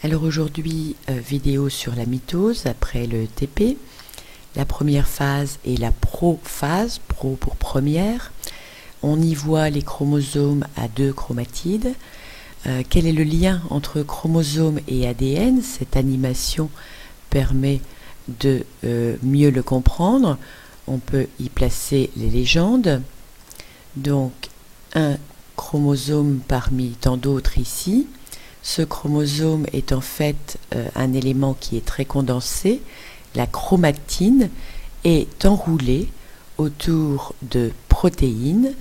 Alors aujourd'hui, vidéo sur la mitose après le TP. La première phase est la prophase, pro pour première. On y voit les chromosomes à 2 chromatides. Quel est le lien entre chromosomes et ADN? Cette animation permet de mieux le comprendre. On peut y placer les légendes. Donc, un chromosome parmi tant d'autres ici. Ce chromosome est en fait un élément qui est très condensé. La chromatine est enroulée autour de protéines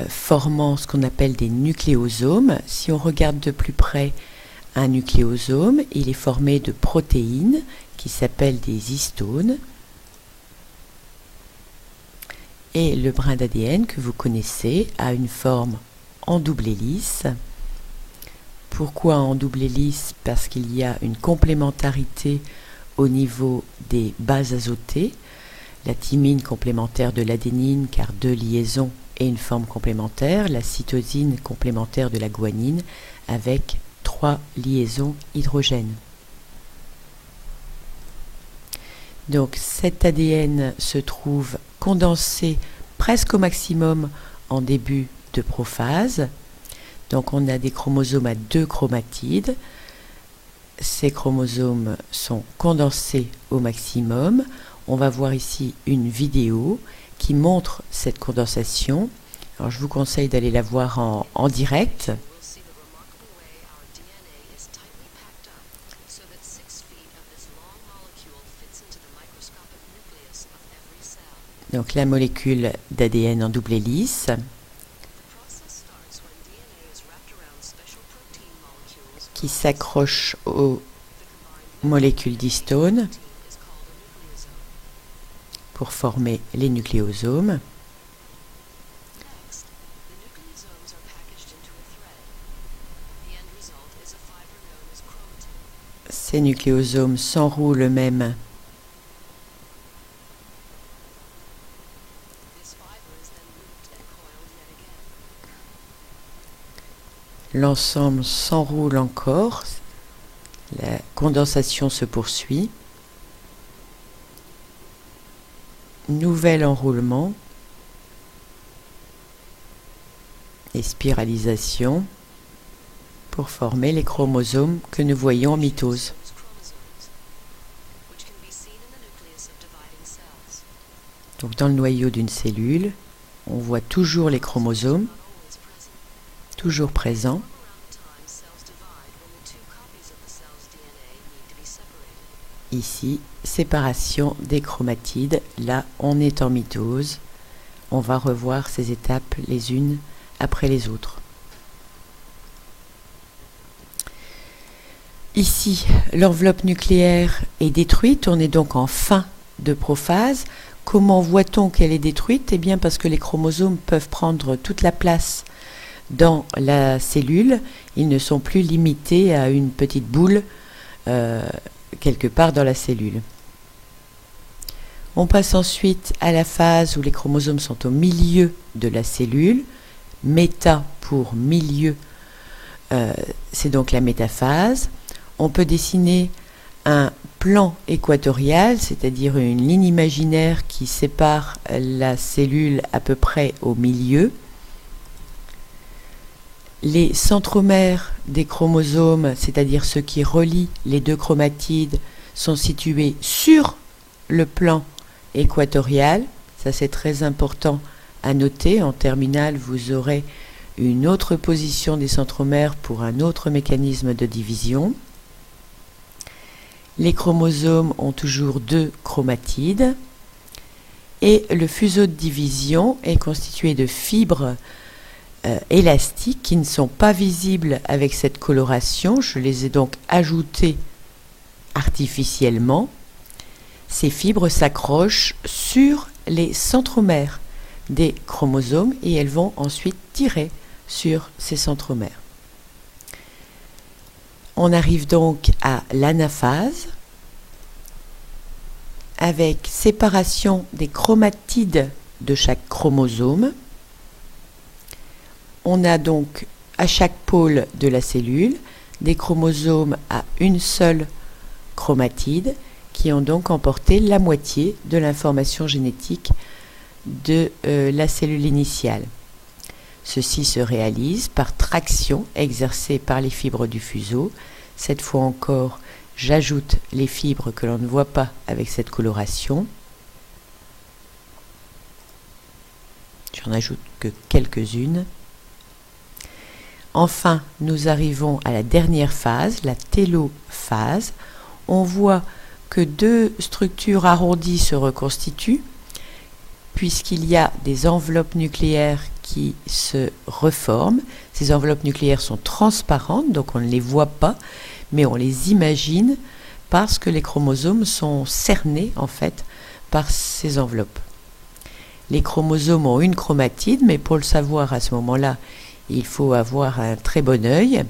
formant ce qu'on appelle des nucléosomes. Si on regarde de plus près un nucléosome, il est formé de protéines qui s'appellent des histones. Et le brin d'ADN que vous connaissez a une forme en double hélice. Pourquoi en double hélice? Parce qu'il y a une complémentarité au niveau des bases azotées. La thymine complémentaire de l'adénine, car 2 liaisons et une forme complémentaire. La cytosine complémentaire de la guanine, avec 3 liaisons hydrogène. Donc cet ADN se trouve condensé presque au maximum en début de prophase. Donc on a des chromosomes à 2 chromatides. Ces chromosomes sont condensés au maximum. On va voir ici une vidéo qui montre cette condensation. Alors je vous conseille d'aller la voir en direct. Donc la molécule d'ADN en double hélice. Qui s'accroche aux molécules d'histone pour former les nucléosomes. Ces nucléosomes s'enroulent eux-mêmes l'ensemble s'enroule encore, la condensation se poursuit. Nouvel enroulement et spiralisation pour former les chromosomes que nous voyons en mitose. Donc dans le noyau d'une cellule, on voit toujours les chromosomes, toujours présents. Ici, séparation des chromatides. Là, on est en mitose. On va revoir ces étapes les unes après les autres. Ici, l'enveloppe nucléaire est détruite. On est donc en fin de prophase. Comment voit-on qu'elle est détruite? Eh bien, parce que les chromosomes peuvent prendre toute la place dans la cellule. Ils ne sont plus limités à une petite boule quelque part dans la cellule. On passe ensuite à la phase où les chromosomes sont au milieu de la cellule. Méta pour milieu, c'est donc la métaphase. On peut dessiner un plan équatorial, c'est-à-dire une ligne imaginaire qui sépare la cellule à peu près au milieu. Les centromères des chromosomes, c'est-à-dire ceux qui relient les 2 chromatides, sont situés sur le plan équatorial. Ça, c'est très important à noter. En terminale, vous aurez une autre position des centromères pour un autre mécanisme de division. Les chromosomes ont toujours 2 chromatides. Et le fuseau de division est constitué de fibres élastiques qui ne sont pas visibles avec cette coloration. Je les ai donc ajoutées artificiellement. Ces fibres s'accrochent sur les centromères des chromosomes et elles vont ensuite tirer sur ces centromères. On arrive donc à l'anaphase avec séparation des chromatides de chaque chromosome. On a donc à chaque pôle de la cellule des chromosomes à une seule chromatide qui ont donc emporté la moitié de l'information génétique de la cellule initiale. Ceci se réalise par traction exercée par les fibres du fuseau. Cette fois encore, j'ajoute les fibres que l'on ne voit pas avec cette coloration. J'en ajoute que quelques-unes. Enfin, nous arrivons à la dernière phase, la télophase. On voit que deux structures arrondies se reconstituent, puisqu'il y a des enveloppes nucléaires qui se reforment. Ces enveloppes nucléaires sont transparentes, donc on ne les voit pas, mais on les imagine parce que les chromosomes sont cernés en fait par ces enveloppes. Les chromosomes ont une chromatide, mais pour le savoir à ce moment-là, il faut avoir un très bon œil.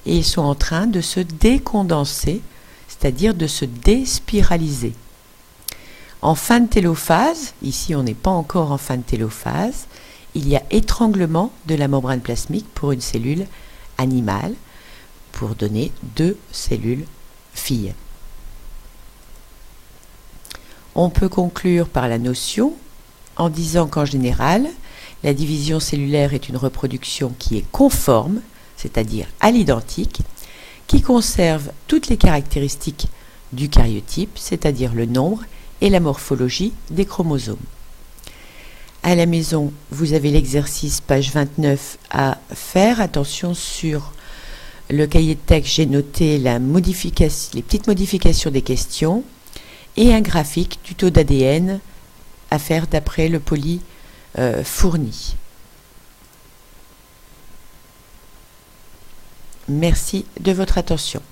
Et ils sont en train de se décondenser, c'est-à-dire de se déspiraliser. En fin de télophase, ici on n'est pas encore en fin de télophase, il y a étranglement de la membrane plasmique pour une cellule animale, pour donner 2 cellules filles. On peut conclure par la notion en disant qu'en général, la division cellulaire est une reproduction qui est conforme, c'est-à-dire à l'identique, qui conserve toutes les caractéristiques du karyotype, c'est-à-dire le nombre et la morphologie des chromosomes. À la maison, vous avez l'exercice page 29 à faire. Attention, sur le cahier de texte, j'ai noté les petites modifications des questions et un graphique du taux d'ADN à faire d'après le poly fourni. Merci de votre attention.